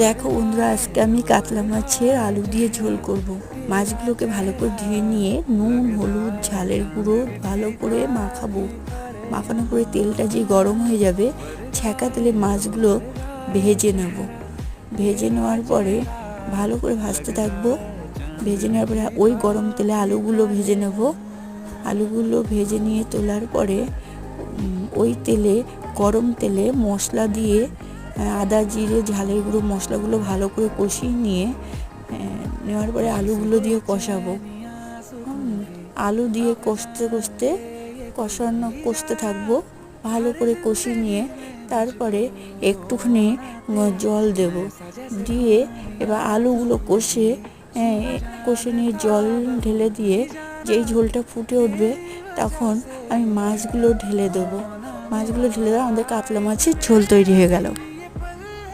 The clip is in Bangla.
দেখো বন্ধুরা, আজকে আমি কাতলা মাছের আলু দিয়ে ঝোল করব। মাছগুলোকে ভালো করে ধুয়ে নিয়ে নুন, হলুদ, ঝালের গুঁড়ো ভালো করে মাখাবো। মাখানোর পরে তেলটা যে গরম হয়ে যাবে, ছ্যাঁকা তেলে মাছগুলো ভেজে নেব। ভেজে নেওয়ার পরে ভালো করে ভাজতে থাকবো। ভেজে নেওয়ার পরে ওই গরম তেলে আলুগুলো ভেজে নেব। আলুগুলো ভেজে নিয়ে তোলার পরে ওই তেলে, গরম তেলে মশলা দিয়ে আদা, জিরে, ঝালের গুঁড়ো মশলাগুলো ভালো করে কষিয়ে নিয়ে নেওয়ার পরে আলুগুলো দিয়ে কষাবো। আলু দিয়ে কষতে থাকবো। ভালো করে কষিয়ে নিয়ে তারপরে একটুখানি জল দেব। দিয়ে এবার আলুগুলো কষে নিয়ে জল ঢেলে দিয়ে যেই ঝোলটা ফুটে উঠবে তখন আমি মাছগুলো ঢেলে দেবো। আমাদের কাতলা মাছের ঝোল তৈরি হয়ে গেল।